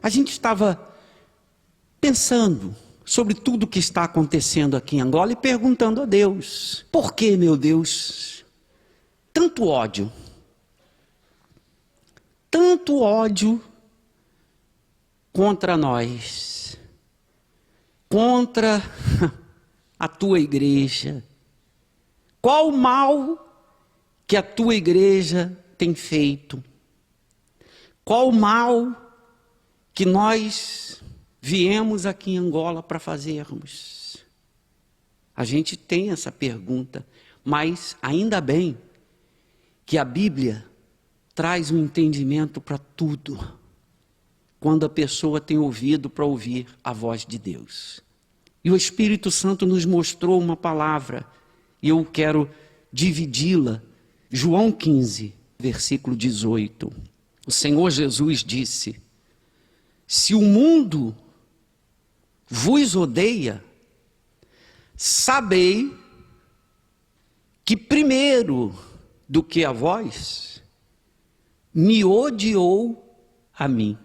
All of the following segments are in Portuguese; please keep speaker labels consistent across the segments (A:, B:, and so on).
A: a gente estava pensando sobre tudo que está acontecendo aqui em Angola e perguntando a Deus: por que, meu Deus, tanto ódio? Tanto ódio contra nós, contra a tua igreja. Qual o mal que a tua igreja tem feito? Qual o mal que nós viemos aqui em Angola para fazermos? A gente tem essa pergunta, mas ainda bem que a Bíblia traz um entendimento para tudo, quando a pessoa tem ouvido para ouvir a voz de Deus. E o Espírito Santo nos mostrou uma palavra, e eu quero dividi-la. João 15, versículo 18. O Senhor Jesus disse: se o mundo vos odeia, sabei que primeiro do que a vós, me odiou a mim.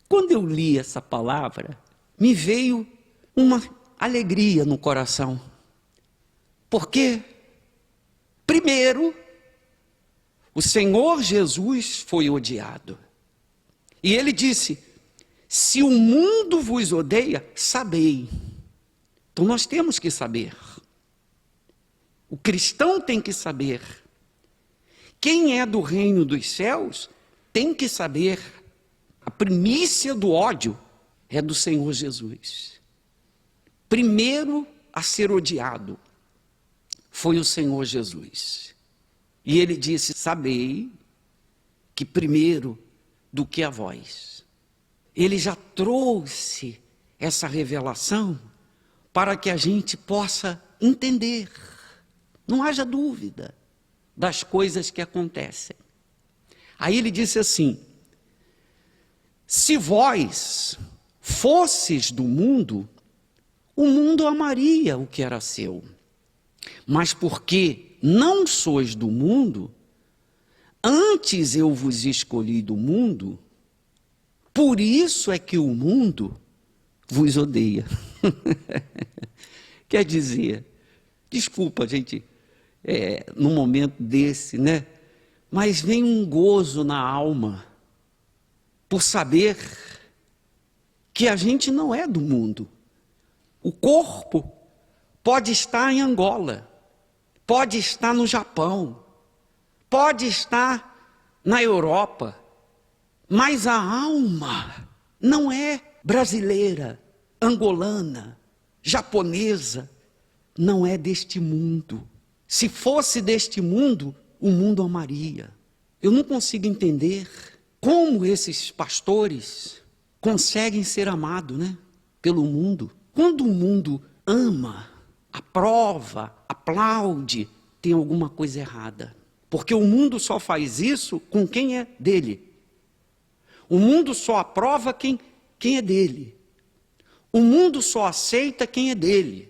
A: Quando eu li essa palavra, me veio uma alegria no coração. Porque, primeiro, o Senhor Jesus foi odiado. E ele disse: se o mundo vos odeia, sabei. Então nós temos que saber. O cristão tem que saber. Quem é do reino dos céus tem que saber. A primícia do ódio é do Senhor Jesus. Primeiro a ser odiado foi o Senhor Jesus. E ele disse: sabei que primeiro do que a vós. Ele já trouxe essa revelação para que a gente possa entender. Não haja dúvida das coisas que acontecem. Aí ele disse assim: se vós fosses do mundo, o mundo amaria o que era seu. Mas porque não sois do mundo, antes eu vos escolhi do mundo, por isso é que o mundo vos odeia. Quer dizer, desculpa, gente, num momento desse, né? Mas vem um gozo na alma, por saber que a gente não é do mundo. O corpo pode estar em Angola, pode estar no Japão, pode estar na Europa, mas a alma não é brasileira, angolana, japonesa, não é deste mundo. Se fosse deste mundo, o mundo amaria. Eu não consigo entender como esses pastores conseguem ser amados, né, pelo mundo. Quando o mundo ama, aprova, aplaude, tem alguma coisa errada. Porque o mundo só faz isso com quem é dele. O mundo só aprova quem é dele. O mundo só aceita quem é dele.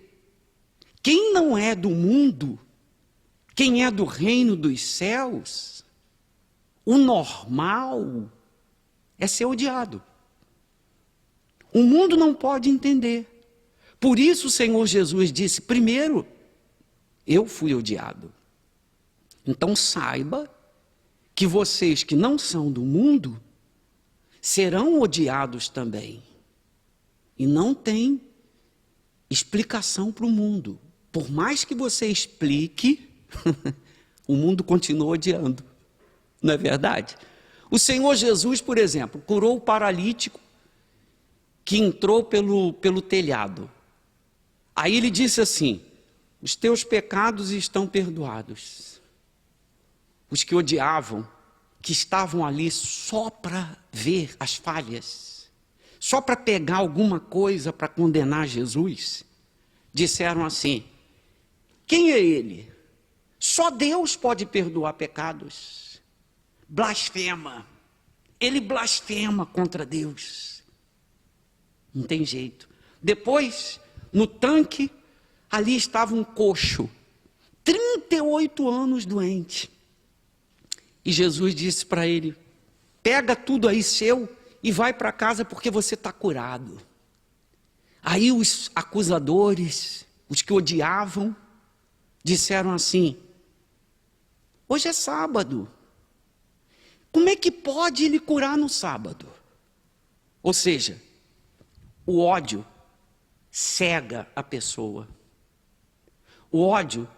A: Quem não é do mundo, quem é do reino dos céus, o normal é ser odiado. O mundo não pode entender. Por isso o Senhor Jesus disse: primeiro, eu fui odiado. Então saiba que vocês que não são do mundo serão odiados também. E não tem explicação para o mundo. Por mais que você explique, o mundo continua odiando. Não é verdade? O Senhor Jesus, por exemplo, curou o paralítico que entrou pelo telhado. Aí ele disse assim: os teus pecados estão perdoados. Os que odiavam, que estavam ali só para ver as falhas, só para pegar alguma coisa para condenar Jesus, disseram assim: quem é ele? Só Deus pode perdoar pecados. Blasfema. Ele blasfema contra Deus. Não tem jeito. Depois, no tanque, ali estava um coxo, 38 anos doente. E Jesus disse para ele: pega tudo aí seu e vai para casa porque você está curado. Aí os acusadores, os que odiavam, disseram assim: hoje é sábado, como é que pode ele curar no sábado? Ou seja, o ódio cega a pessoa. O ódio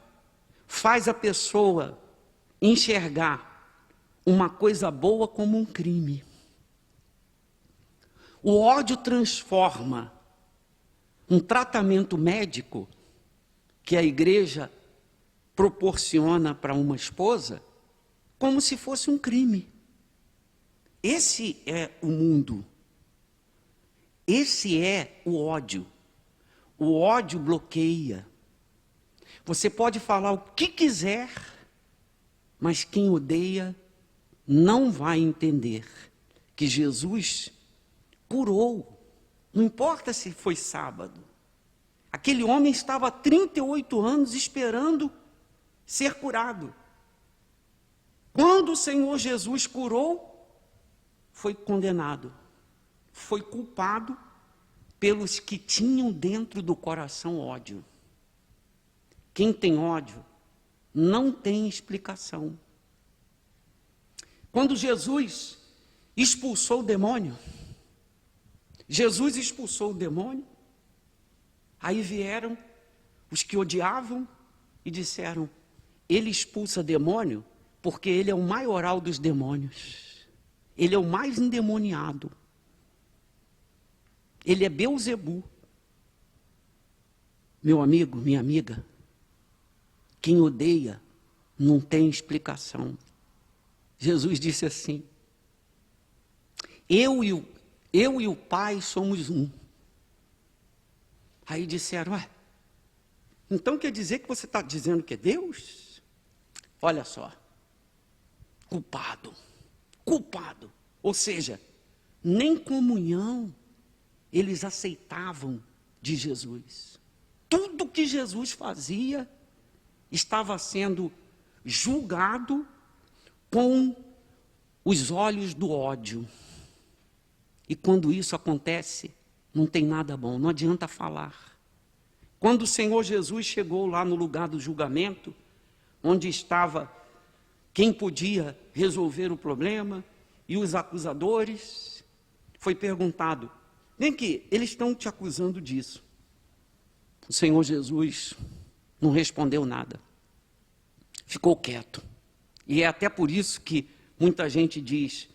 A: faz a pessoa enxergar uma coisa boa como um crime. O ódio transforma um tratamento médico que a igreja proporciona para uma esposa como se fosse um crime. Esse é o mundo. Esse é o ódio. O ódio bloqueia. Você pode falar o que quiser, mas quem odeia não vai entender que Jesus curou. Não importa se foi sábado. Aquele homem estava há 38 anos esperando ser curado. Quando o Senhor Jesus curou, foi condenado. Foi culpado pelos que tinham dentro do coração ódio. Quem tem ódio não tem explicação. Quando Jesus expulsou o demônio, aí vieram os que odiavam e disseram: ele expulsa demônio porque ele é o maioral dos demônios. Ele é o mais endemoniado. Ele é Beelzebu. Meu amigo, minha amiga, quem odeia não tem explicação. Jesus disse assim: eu e o Pai somos um. Aí disseram: então quer dizer que você está dizendo que é Deus? Olha só, culpado. Ou seja, nem comunhão eles aceitavam de Jesus. Tudo que Jesus fazia estava sendo julgado com os olhos do ódio. E quando isso acontece, não tem nada bom, não adianta falar. Quando o Senhor Jesus chegou lá no lugar do julgamento, onde estava quem podia resolver o problema e os acusadores, foi perguntado: vem aqui, eles estão te acusando disso. O Senhor Jesus não respondeu nada. Ficou quieto. E é até por isso que muita gente diz: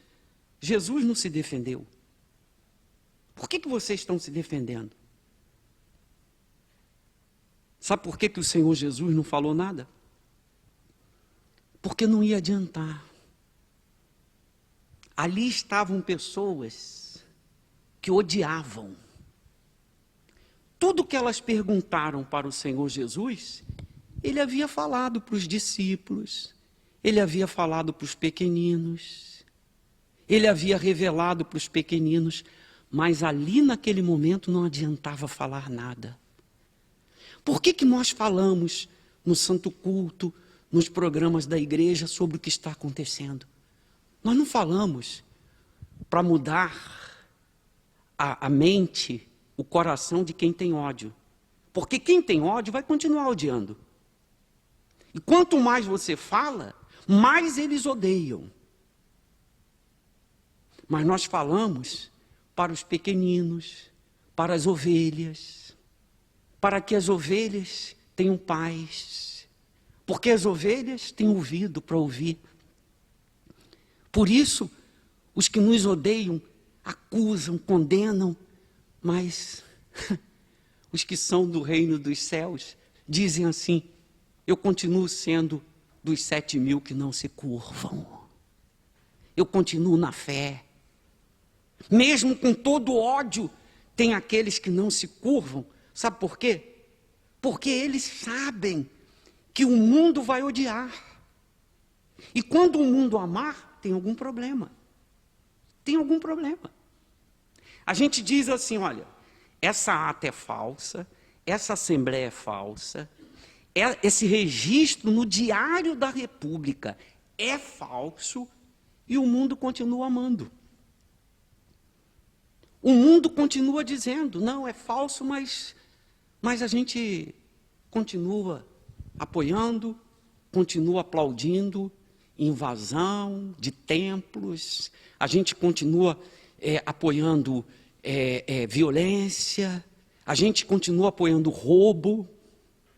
A: Jesus não se defendeu. Por que vocês estão se defendendo? Sabe por que o Senhor Jesus não falou nada? Porque não ia adiantar. Ali estavam pessoas que odiavam. Tudo que elas perguntaram para o Senhor Jesus, ele havia falado para os discípulos, ele havia falado para os pequeninos, ele havia revelado para os pequeninos, mas ali naquele momento não adiantava falar nada. Por que nós falamos no Santo Culto, nos programas da igreja, sobre o que está acontecendo? Nós não falamos para mudar a mente, o coração de quem tem ódio. Porque quem tem ódio vai continuar odiando. E quanto mais você fala, mais eles odeiam. Mas nós falamos para os pequeninos, para as ovelhas, para que as ovelhas tenham paz. Porque as ovelhas têm ouvido para ouvir. Por isso, os que nos odeiam acusam, condenam, mas os que são do reino dos céus dizem assim: eu continuo sendo dos 7.000 que não se curvam. Eu continuo na fé. Mesmo com todo ódio, tem aqueles que não se curvam. Sabe por quê? Porque eles sabem que o mundo vai odiar. E quando o mundo amar, tem algum problema. Tem algum problema. A gente diz assim: olha, essa ata é falsa, essa assembleia é falsa, esse registro no Diário da República é falso, e o mundo continua amando. O mundo continua dizendo, não, é falso, mas a gente continua apoiando, continua aplaudindo invasão de templos, a gente continua apoiando violência, a gente continua apoiando roubo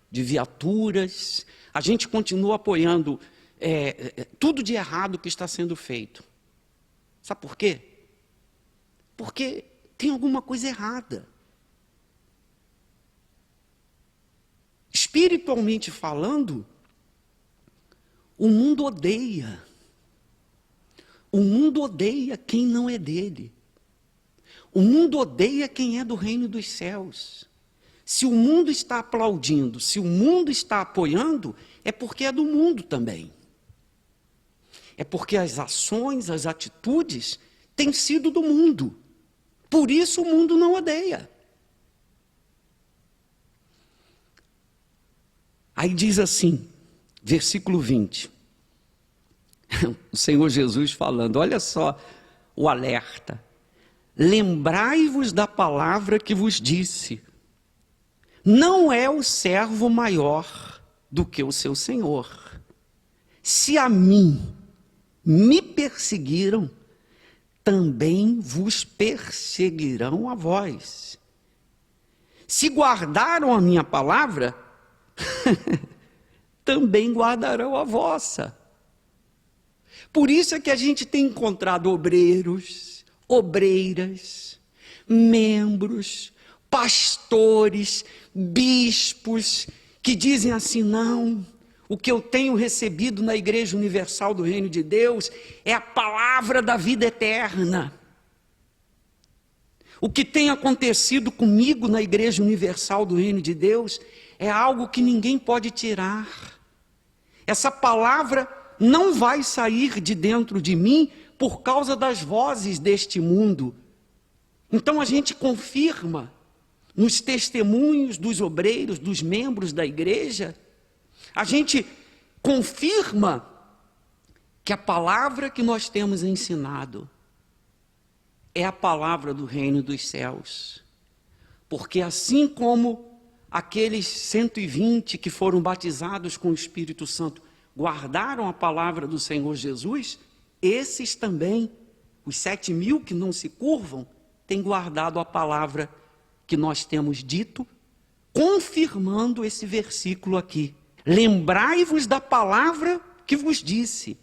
A: de viaturas, a gente continua apoiando tudo de errado que está sendo feito. Sabe por quê? Porque tem alguma coisa errada. Espiritualmente falando, o mundo odeia. O mundo odeia quem não é dele. O mundo odeia quem é do reino dos céus. Se o mundo está aplaudindo, se o mundo está apoiando, é porque é do mundo também. É porque as ações, as atitudes têm sido do mundo. Por isso o mundo não odeia. Aí diz assim, versículo 20. O Senhor Jesus falando, olha só o alerta. Lembrai-vos da palavra que vos disse. Não é o servo maior do que o seu senhor. Se a mim me perseguiram, também vos perseguirão a vós. Se guardaram a minha palavra, também guardarão a vossa. Por isso é que a gente tem encontrado obreiros, obreiras, membros, pastores, bispos, que dizem assim, não, o que eu tenho recebido na Igreja Universal do Reino de Deus é a palavra da vida eterna. O que tem acontecido comigo na Igreja Universal do Reino de Deus é algo que ninguém pode tirar. Essa palavra não vai sair de dentro de mim por causa das vozes deste mundo. Então a gente confirma nos testemunhos dos obreiros, dos membros da igreja, a gente confirma que a palavra que nós temos ensinado é a palavra do reino dos céus. Porque assim como aqueles 120 que foram batizados com o Espírito Santo guardaram a palavra do Senhor Jesus, esses também, os 7.000 que não se curvam, têm guardado a palavra que nós temos dito, confirmando esse versículo aqui. Lembrai-vos da palavra que vos disse,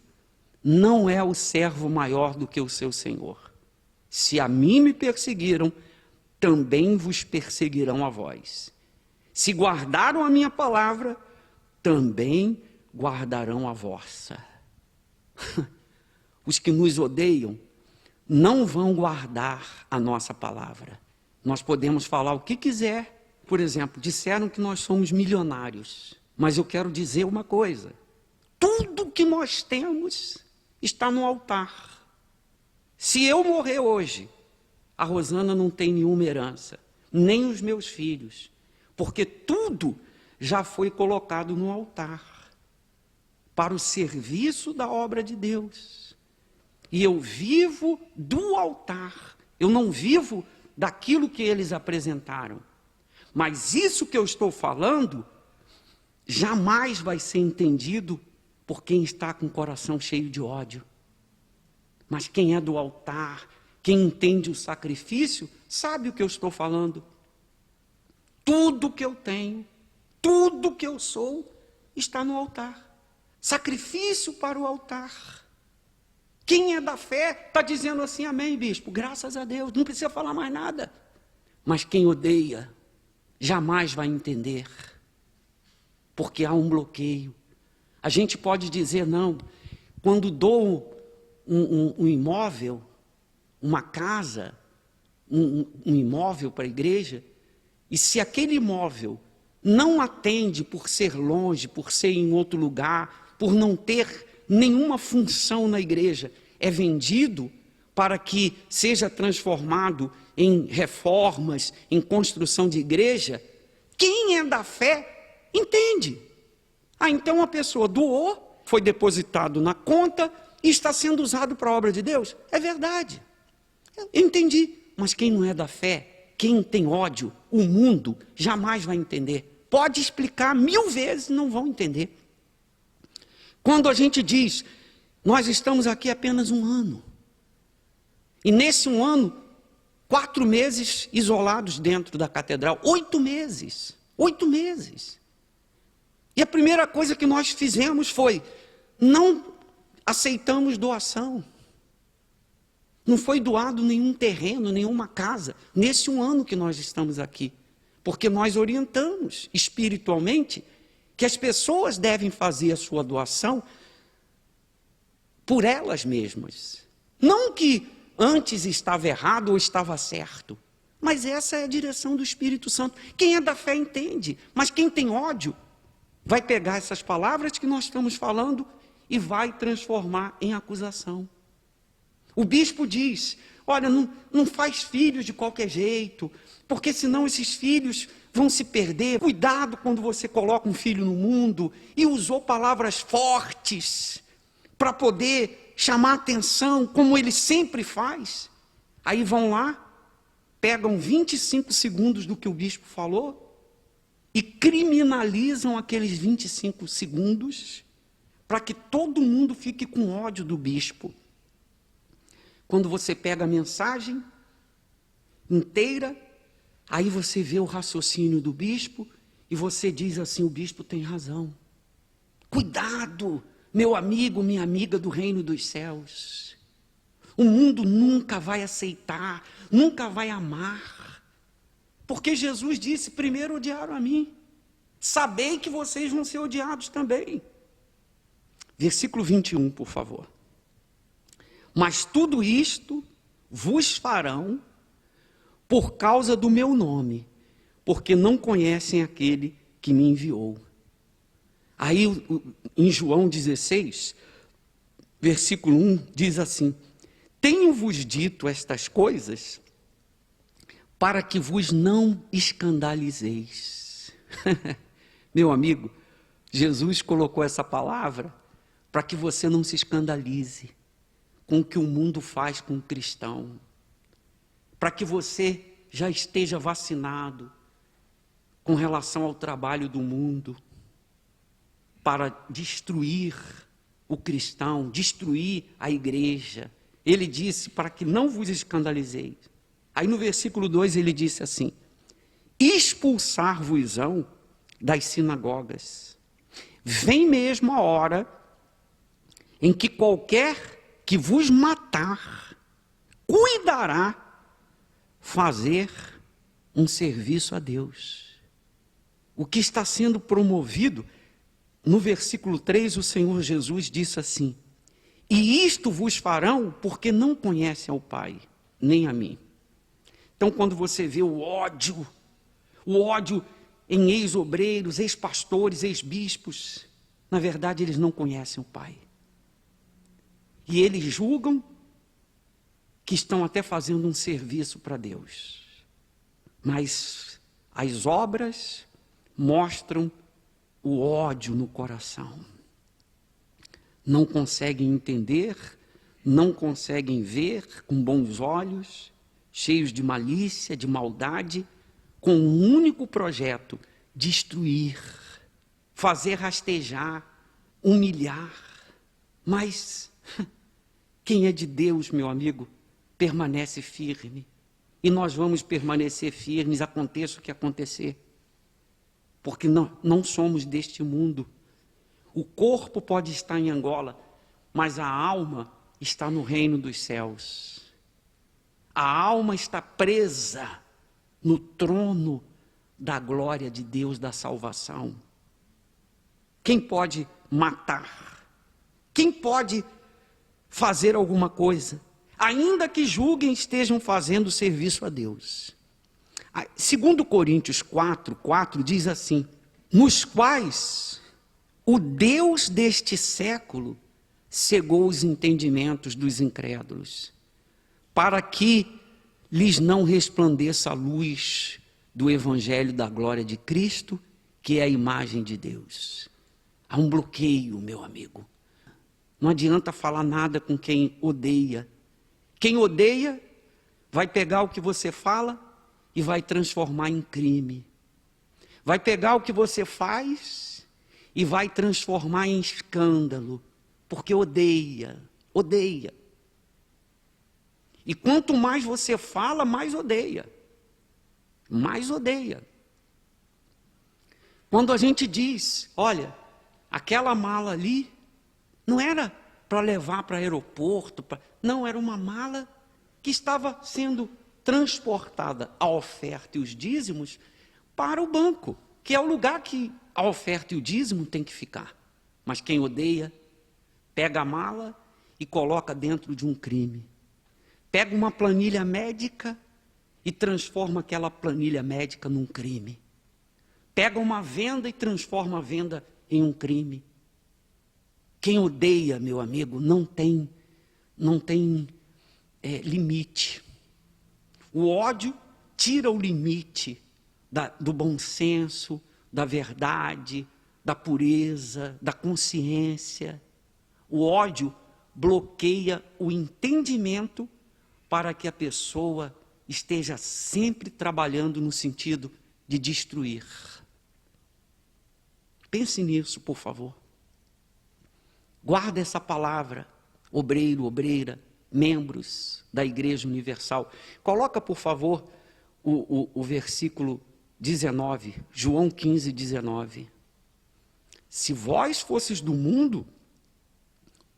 A: não é o servo maior do que o seu senhor. Se a mim me perseguiram, também vos perseguirão a vós. Se guardaram a minha palavra, também guardarão a vossa. Os que nos odeiam não vão guardar a nossa palavra. Nós podemos falar o que quiser. Por exemplo, disseram que nós somos milionários. Mas eu quero dizer uma coisa. Tudo que nós temos está no altar. Se eu morrer hoje, a Rosana não tem nenhuma herança, nem os meus filhos, porque tudo já foi colocado no altar para o serviço da obra de Deus. E eu vivo do altar, eu não vivo daquilo que eles apresentaram. Mas isso que eu estou falando jamais vai ser entendido por quem está com o coração cheio de ódio. Mas quem é do altar, quem entende o sacrifício, sabe o que eu estou falando. Tudo que eu tenho, tudo que eu sou, está no altar. Sacrifício para o altar. Quem é da fé está dizendo assim, amém, bispo, graças a Deus, não precisa falar mais nada. Mas quem odeia, jamais vai entender, porque há um bloqueio. A gente pode dizer, não, quando dou um imóvel, uma casa, um imóvel para a igreja, e se aquele imóvel não atende por ser longe, por ser em outro lugar, por não ter nenhuma função na igreja, é vendido para que seja transformado em reformas, em construção de igreja, quem é da fé entende. Então a pessoa doou, foi depositado na conta e está sendo usado para a obra de Deus. É verdade. Eu entendi. mas quem não é da fé, quem tem ódio, o mundo jamais vai entender. Pode explicar 1000 vezes, não vão entender. Quando a gente diz, nós estamos aqui apenas um ano, e nesse um ano, 4 meses isolados dentro da catedral, 8 meses, 8 meses. E a primeira coisa que nós fizemos foi, não aceitamos doação. Não foi doado nenhum terreno, nenhuma casa, nesse um ano que nós estamos aqui. Porque nós orientamos espiritualmente que as pessoas devem fazer a sua doação por elas mesmas. Não que antes estava errado ou estava certo, mas essa é a direção do Espírito Santo. Quem é da fé entende, mas quem tem ódio vai pegar essas palavras que nós estamos falando e vai transformar em acusação. O bispo diz, olha, não faz filhos de qualquer jeito, porque senão esses filhos vão se perder. Cuidado quando você coloca um filho no mundo. E usou palavras fortes para poder chamar atenção, como ele sempre faz. Aí vão lá, pegam 25 segundos do que o bispo falou e criminalizam aqueles 25 segundos para que todo mundo fique com ódio do bispo. Quando você pega a mensagem inteira, aí você vê o raciocínio do bispo e você diz assim, o bispo tem razão. Cuidado, meu amigo, minha amiga do reino dos céus. O mundo nunca vai aceitar, nunca vai amar. Porque Jesus disse, primeiro odiaram a mim. Sabei que vocês vão ser odiados também. Versículo 21, por favor. Mas tudo isto vos farão por causa do meu nome, porque não conhecem aquele que me enviou. Aí em João 16, versículo 1, diz assim, tenho-vos dito estas coisas para que vos não escandalizeis. Meu amigo, Jesus colocou essa palavra para que você não se escandalize com o que o mundo faz com o cristão, para que você já esteja vacinado com relação ao trabalho do mundo, para destruir o cristão, destruir a igreja. Ele disse, para que não vos escandalizeis. Aí no versículo 2 ele disse assim, expulsar-vos-ão das sinagogas. Vem mesmo a hora em que qualquer que vos matar, cuidará fazer um serviço a Deus. O que está sendo promovido, no versículo 3, o Senhor Jesus disse assim, e isto vos farão porque não conhecem ao Pai, nem a mim. Então, quando você vê o ódio em ex-obreiros, ex-pastores, ex-bispos, na verdade eles não conhecem o Pai. E eles julgam que estão até fazendo um serviço para Deus. Mas as obras mostram o ódio no coração. Não conseguem entender, não conseguem ver com bons olhos, cheios de malícia, de maldade, com um único projeto, destruir, fazer rastejar, humilhar. Mas quem é de Deus, meu amigo, permanece firme. E nós vamos permanecer firmes, aconteça o que acontecer. Porque não somos deste mundo. O corpo pode estar em Angola, mas a alma está no reino dos céus. A alma está presa no trono da glória de Deus, da salvação. Quem pode matar? Quem pode fazer alguma coisa? Ainda que julguem, estejam fazendo serviço a Deus. Segundo Coríntios 4:4 diz assim, nos quais o Deus deste século cegou os entendimentos dos incrédulos, para que lhes não resplandeça a luz do evangelho da glória de Cristo, que é a imagem de Deus. Há um bloqueio, meu amigo. Não adianta falar nada com quem odeia. Quem odeia vai pegar o que você fala e vai transformar em crime. Vai pegar o que você faz e vai transformar em escândalo, porque odeia. E quanto mais você fala, mais odeia. Mais odeia. Quando a gente diz, olha, aquela mala ali não era para levar para o aeroporto, não, era uma mala que estava sendo transportada a oferta e os dízimos para o banco, que é o lugar que a oferta e o dízimo tem que ficar. Mas quem odeia, pega a mala e coloca dentro de um crime. Pega uma planilha médica e transforma aquela planilha médica num crime. Pega uma venda e transforma a venda em um crime. Quem odeia, meu amigo, não tem limite. O ódio tira o limite do bom senso, da verdade, da pureza, da consciência. O ódio bloqueia o entendimento para que a pessoa esteja sempre trabalhando no sentido de destruir. Pense nisso, por favor. Guarda essa palavra, obreiro, obreira, membros da Igreja Universal. Coloca, por favor, o versículo 19, João 15, 19. Se vós fosses do mundo,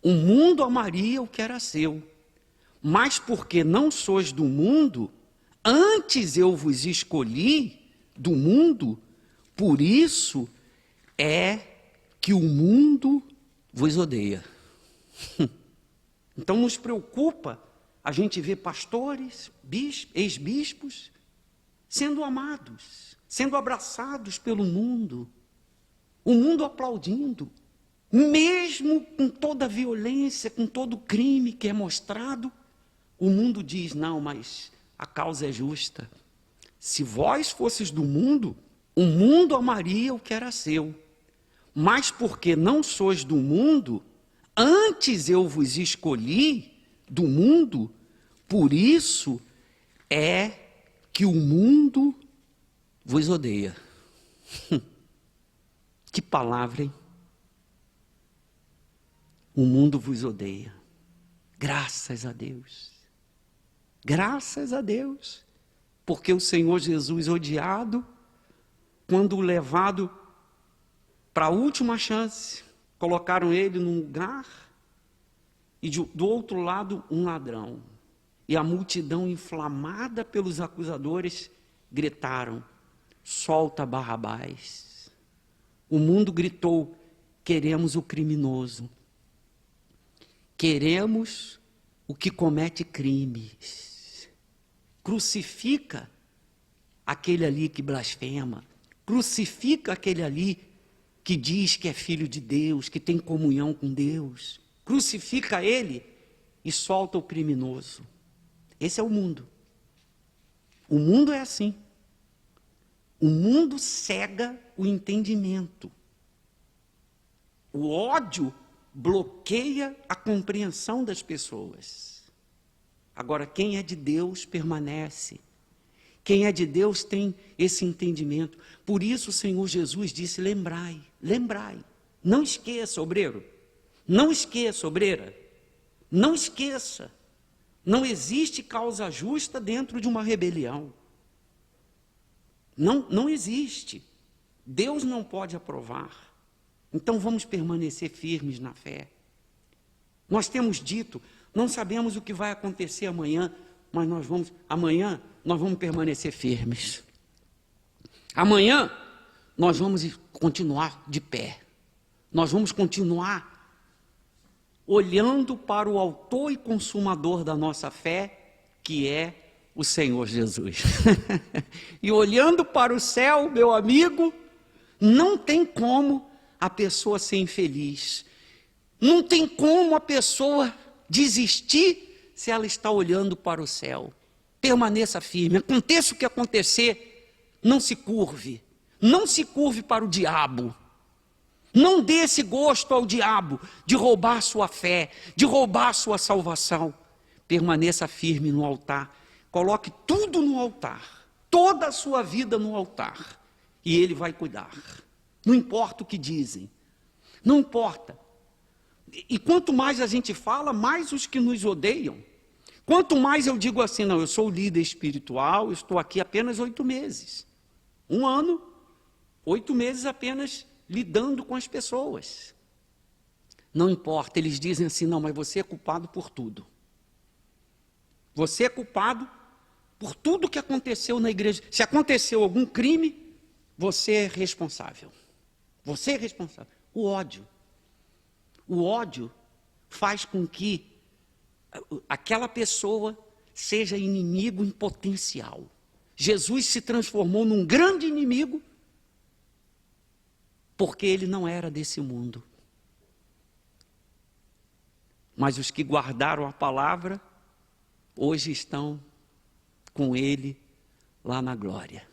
A: o mundo amaria o que era seu. Mas porque não sois do mundo, antes eu vos escolhi do mundo, por isso é que o mundo vos odeia. Então nos preocupa a gente ver pastores, ex-bispos, sendo amados, sendo abraçados pelo mundo, o mundo aplaudindo, mesmo com toda a violência, com todo o crime que é mostrado, o mundo diz, não, mas a causa é justa. Se vós fosses do mundo, o mundo amaria o que era seu. Mas porque não sois do mundo, antes eu vos escolhi do mundo, por isso é que o mundo vos odeia. Que palavra, hein? O mundo vos odeia. Graças a Deus. Graças a Deus, porque o Senhor Jesus, odiado, quando levado para a última chance, colocaram ele num lugar e do outro lado um ladrão. E a multidão, inflamada pelos acusadores, gritaram, solta Barrabás. O mundo gritou, queremos o criminoso. Queremos o que comete crimes. Crucifica aquele ali que blasfema. Crucifica aquele ali que diz que é filho de Deus, que tem comunhão com Deus. Crucifica ele e solta o criminoso. Esse é o mundo. O mundo é assim. O mundo cega o entendimento. O ódio bloqueia a compreensão das pessoas. Agora, quem é de Deus permanece. Quem é de Deus tem esse entendimento. Por isso o Senhor Jesus disse, lembrai, lembrai. Não esqueça, obreiro. Não esqueça, obreira. Não esqueça. Não existe causa justa dentro de uma rebelião. Não existe. Deus não pode aprovar. Então vamos permanecer firmes na fé. Nós temos dito, não sabemos o que vai acontecer amanhã, mas amanhã nós vamos permanecer firmes. Amanhã nós vamos continuar de pé. Nós vamos continuar olhando para o autor e consumador da nossa fé, que é o Senhor Jesus. E olhando para o céu, meu amigo, não tem como a pessoa ser infeliz. Não tem como a pessoa desistir se ela está olhando para o céu. Permaneça firme, aconteça o que acontecer, não se curve. Não se curve para o diabo. Não dê esse gosto ao diabo de roubar a sua fé, de roubar a sua salvação. Permaneça firme no altar, Coloque tudo no altar, toda a sua vida no altar, e Ele vai cuidar. Não importa o que dizem, não importa. E quanto mais a gente fala, mais os que nos odeiam. Quanto mais eu digo assim, não, eu sou líder espiritual, eu estou aqui apenas 8 meses. 1 ano, 8 meses apenas lidando com as pessoas. Não importa, eles dizem assim, não, mas você é culpado por tudo. Você é culpado por tudo que aconteceu na igreja. Se aconteceu algum crime, você é responsável. Você é responsável. O ódio. O ódio faz com que aquela pessoa seja inimigo em potencial. Jesus se transformou num grande inimigo porque ele não era desse mundo. Mas os que guardaram a palavra, hoje estão com ele lá na glória.